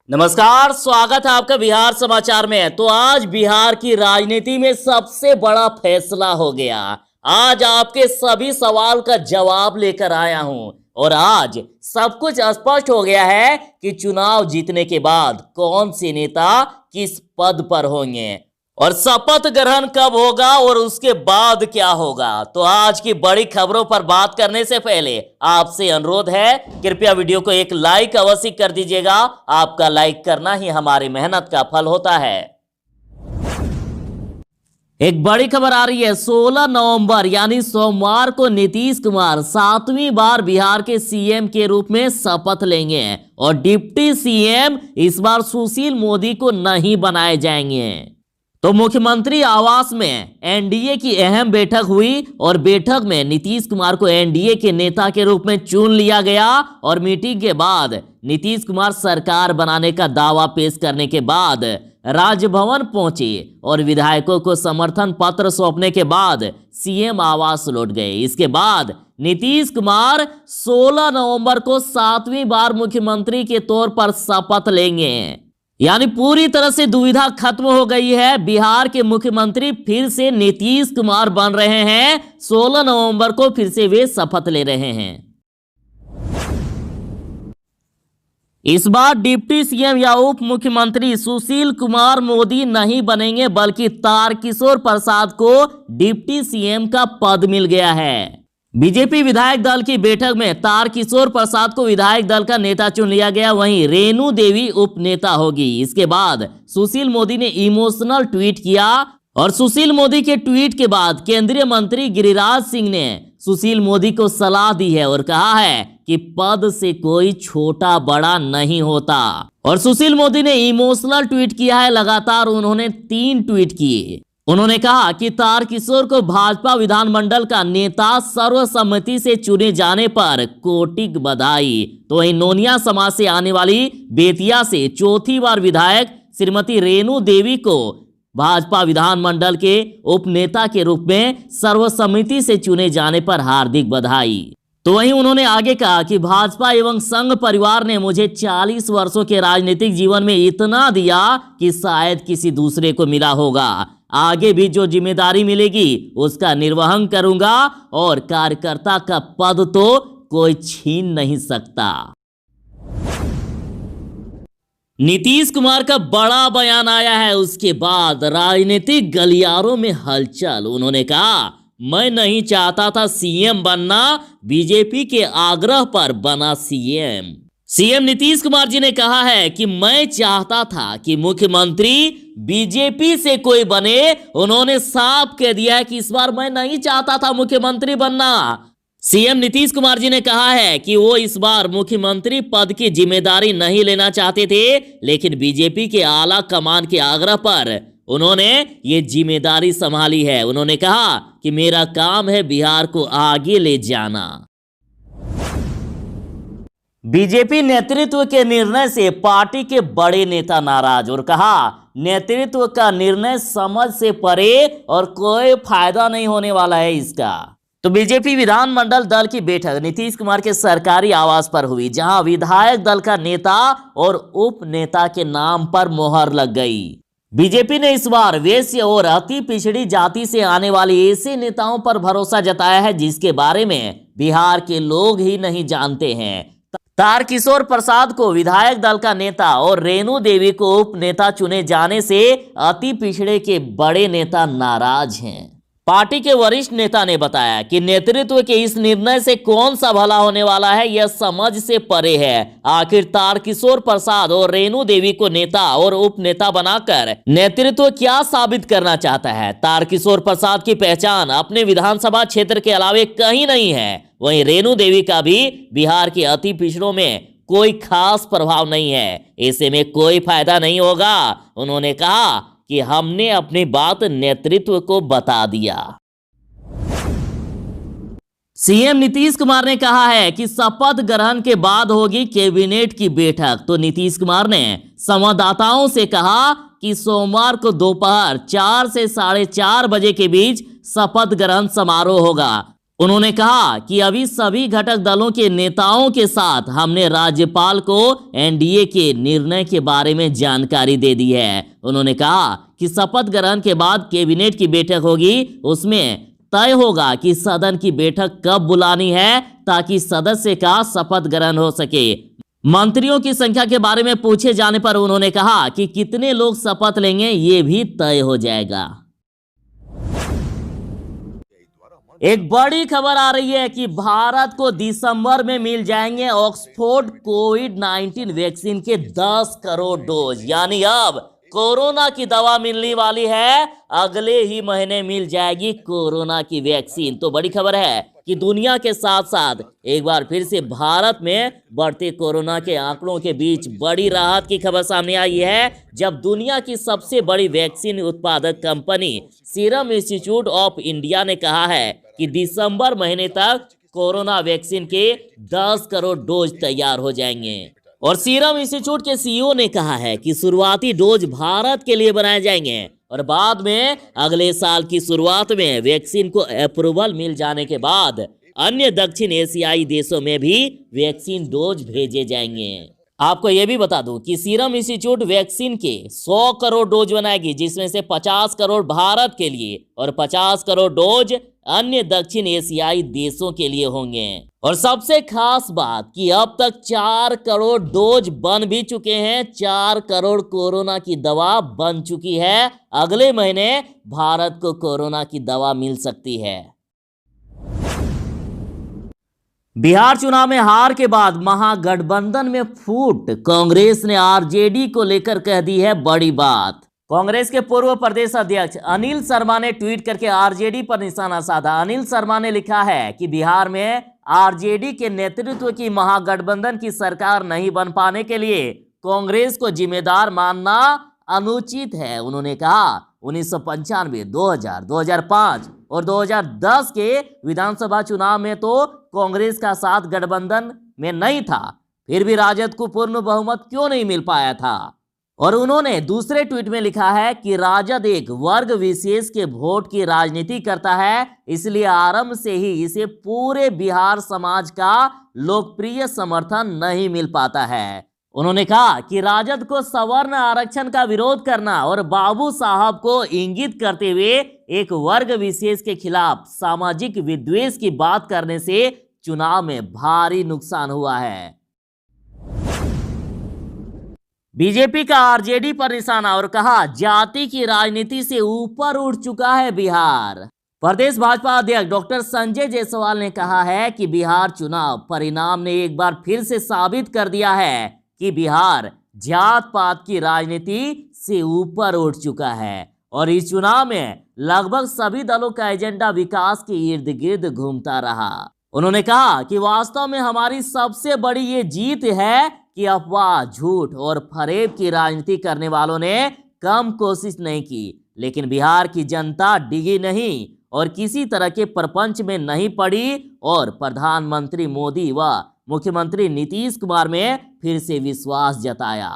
नमस्कार, स्वागत है आपका बिहार समाचार में। तो आज बिहार की राजनीति में सबसे बड़ा फैसला हो गया। आज आपके सभी सवाल का जवाब लेकर आया हूं और आज सब कुछ स्पष्ट हो गया है कि चुनाव जीतने के बाद कौन से नेता किस पद पर होंगे और शपथ ग्रहण कब होगा और उसके बाद क्या होगा। तो आज की बड़ी खबरों पर बात करने से पहले आपसे अनुरोध है, कृपया वीडियो को एक लाइक अवश्य कर दीजिएगा। आपका लाइक करना ही हमारी मेहनत का फल होता है। एक बड़ी खबर आ रही है। 16 नवंबर यानी सोमवार को नीतीश कुमार 7वीं बार बिहार के सीएम के रूप में शपथ लेंगे और डिप्टी सीएम इस बार सुशील मोदी को नहीं बनाए जाएंगे। तो मुख्यमंत्री आवास में एनडीए की अहम बैठक हुई और बैठक में नीतीश कुमार को एनडीए के नेता के रूप में चुन लिया गया और मीटिंग के बाद नीतीश कुमार सरकार बनाने का दावा पेश करने के बाद राजभवन पहुंचे और विधायकों को समर्थन पत्र सौंपने के बाद सीएम आवास लौट गए। इसके बाद नीतीश कुमार 16 नवंबर को 7वीं बार मुख्यमंत्री के तौर पर शपथ लेंगे। यानी पूरी तरह से दुविधा खत्म हो गई है। बिहार के मुख्यमंत्री फिर से नीतीश कुमार बन रहे हैं। 16 नवंबर को फिर से वे शपथ ले रहे हैं। इस बार डिप्टी सीएम या उप मुख्यमंत्री सुशील कुमार मोदी नहीं बनेंगे, बल्कि तारकिशोर प्रसाद को डिप्टी सीएम का पद मिल गया है। बीजेपी विधायक दल की बैठक में तारकिशोर प्रसाद को विधायक दल का नेता चुन लिया गया, वहीं रेणु देवी उप नेता होगी। इसके बाद सुशील मोदी ने इमोशनल ट्वीट किया और सुशील मोदी के ट्वीट के बाद केंद्रीय मंत्री गिरिराज सिंह ने सुशील मोदी को सलाह दी है और कहा है कि पद से कोई छोटा बड़ा नहीं होता। और सुशील मोदी ने इमोशनल ट्वीट किया है। लगातार उन्होंने 3 ट्वीट किए। उन्होंने कहा कि तारकिशोर को भाजपा विधानमंडल का नेता सर्वसम्मति से चुने जाने पर कोटिक बधाई। तो वहीं नोनिया समाज से आने वाली बेतिया से चौथी बार विधायक श्रीमती रेणु देवी को भाजपा विधानमंडल के उप नेता के रूप में सर्वसम्मति से चुने जाने पर हार्दिक बधाई। तो वहीं उन्होंने आगे कहा कि भाजपा एवं संघ परिवार ने मुझे 40 वर्षों के राजनीतिक जीवन में इतना दिया कि शायद किसी दूसरे को मिला होगा। आगे भी जो जिम्मेदारी मिलेगी उसका निर्वहन करूंगा और कार्यकर्ता का पद तो कोई छीन नहीं सकता। नीतीश कुमार का बड़ा बयान आया है। उसके बाद राजनीतिक गलियारों में हलचल। उन्होंने कहा, मैं नहीं चाहता था सीएम बनना, बीजेपी के आग्रह पर बना सीएम। सीएम नीतीश कुमार जी ने कहा है कि मैं चाहता था कि मुख्यमंत्री बीजेपी से कोई बने। उन्होंने साफ कह दिया है कि इस बार मैं नहीं चाहता था मुख्यमंत्री बनना। सीएम नीतीश कुमार जी ने कहा है कि वो इस बार मुख्यमंत्री पद की जिम्मेदारी नहीं लेना चाहते थे, लेकिन बीजेपी के आला कमान के आग्रह पर उन्होंने ये जिम्मेदारी संभाली है। उन्होंने कहा कि मेरा काम है बिहार को आगे ले जाना। बीजेपी नेतृत्व के निर्णय से पार्टी के बड़े नेता नाराज और कहा, नेतृत्व का निर्णय समझ से परे और कोई फायदा नहीं होने वाला है इसका। तो बीजेपी विधानमंडल दल की बैठक नीतीश कुमार के सरकारी आवास पर हुई, जहां विधायक दल का नेता और उप नेता के नाम पर मोहर लग गई। बीजेपी ने इस बार वैश्य और अति पिछड़ी जाति से आने वाले ऐसे नेताओं पर भरोसा जताया है जिसके बारे में बिहार के लोग ही नहीं जानते हैं। तारकिशोर प्रसाद को विधायक दल का नेता और रेणु देवी को उप नेता चुने जाने से अति पिछड़े के बड़े नेता नाराज हैं। पार्टी के वरिष्ठ नेता ने बताया कि नेतृत्व के इस निर्णय से कौन सा भला होने वाला है यह समझ से परे है। आखिर तारकिशोर प्रसाद और रेणु देवी को नेता और उप नेता बनाकर नेतृत्व क्या साबित करना चाहता है। तारकिशोर प्रसाद की पहचान अपने विधानसभा क्षेत्र के अलावे कहीं नहीं है। वहीं रेणु देवी का भी बिहार के अति पिछड़ों में कोई खास प्रभाव नहीं है। ऐसे में कोई फायदा नहीं होगा। उन्होंने कहा कि हमने अपनी बात नेतृत्व को बता दिया। सीएम नीतीश कुमार ने कहा है कि शपथ ग्रहण के बाद होगी कैबिनेट की बैठक। तो नीतीश कुमार ने संवाददाताओं से कहा कि सोमवार को दोपहर 4 से 4:30 बजे के बीच शपथ ग्रहण समारोह होगा। उन्होंने कहा कि अभी सभी घटक दलों के नेताओं के साथ हमने राज्यपाल को एनडीए के निर्णय के बारे में जानकारी दे दी है। उन्होंने कहा कि शपथ ग्रहण के बाद कैबिनेट की बैठक होगी, उसमें तय होगा कि सदन की बैठक कब बुलानी है ताकि सदस्य का शपथ ग्रहण हो सके। मंत्रियों की संख्या के बारे में पूछे जाने पर उन्होंने कहा कि कितने लोग शपथ लेंगे ये भी तय हो जाएगा। एक बड़ी खबर आ रही है कि भारत को दिसंबर में मिल जाएंगे ऑक्सफोर्ड कोविड-19 वैक्सीन के 10 करोड़ डोज, यानी अब कोरोना की दवा मिलने वाली है, अगले ही महीने मिल जाएगी कोरोना की वैक्सीन। तो बड़ी खबर है कि दुनिया के साथ साथ एक बार फिर से भारत में बढ़ते कोरोना के आंकड़ों के बीच बड़ी राहत की खबर सामने आई है, जब दुनिया की सबसे बड़ी वैक्सीन उत्पादक company serum institute of India ने कहा है कि दिसंबर महीने तक कोरोना वैक्सीन के 10 करोड़ डोज तैयार हो जाएंगे। और सीरम इंस्टीट्यूट के सीईओ ने कहा है कि शुरुआती डोज भारत के लिए बनाए जाएंगे और बाद में अगले साल की शुरुआत में वैक्सीन को अप्रूवल मिल जाने के बाद अन्य दक्षिण एशियाई देशों में भी वैक्सीन डोज भेजे जाएंगे। आपको यह भी बता दूं कि सीरम इंस्टीट्यूट वैक्सीन के 100 करोड़ डोज बनाएगी, जिसमें से 50 करोड़ भारत के लिए और 50 करोड़ डोज अन्य दक्षिण एशियाई देशों के लिए होंगे। और सबसे खास बात कि अब तक 4 करोड़ डोज बन भी चुके हैं, 4 करोड़ कोरोना की दवा बन चुकी है। अगले महीने भारत को कोरोना की दवा मिल सकती है। बिहार चुनाव में हार के बाद महागठबंधन में फूट, कांग्रेस ने आरजेडी को लेकर कह दी है बड़ी बात। कांग्रेस के पूर्व प्रदेश अध्यक्ष अनिल शर्मा ने ट्वीट करके आरजेडी पर निशाना साधा। अनिल शर्मा ने लिखा है कि बिहार में आरजेडी के नेतृत्व की महागठबंधन की सरकार नहीं बन पाने के लिए कांग्रेस को जिम्मेदार मानना अनुचित है। उन्होंने कहा 1995, 2000, 2005 और 2010 के विधानसभा चुनाव में तो कांग्रेस का साथ गठबंधन में नहीं था, फिर भी राजद को पूर्ण बहुमत क्यों नहीं मिल पाया था। और उन्होंने दूसरे ट्वीट में लिखा है कि राजद एक वर्ग विशेष के वोट की राजनीति करता है, इसलिए आरंभ से ही इसे पूरे बिहार समाज का लोकप्रिय समर्थन नहीं मिल पाता है। उन्होंने कहा कि राजद को सवर्ण आरक्षण का विरोध करना और बाबू साहब को इंगित करते हुए एक वर्ग विशेष के खिलाफ सामाजिक विद्वेष की बात करने से चुनाव में भारी नुकसान हुआ है। बीजेपी का आरजेडी पर निशाना और कहा जाति की राजनीति से ऊपर उठ चुका है बिहार। प्रदेश भाजपा अध्यक्ष डॉक्टर संजय जायसवाल ने कहा है कि बिहार चुनाव परिणाम ने एक बार फिर से साबित कर दिया है कि बिहार जात पात की राजनीति से ऊपर उठ चुका है और इस चुनाव में लगभग सभी दलों का एजेंडा विकास के इर्द गिर्द घूमता रहा। उन्होंने कहा कि वास्तव में हमारी सबसे बड़ी ये जीत है कि अफवाह, झूठ और फरेब की राजनीति करने वालों ने कम कोशिश नहीं की, लेकिन बिहार की जनता डिगी नहीं और किसी तरह के प्रपंच में नहीं पड़ी और प्रधानमंत्री मोदी व मुख्यमंत्री नीतीश कुमार में फिर से विश्वास जताया।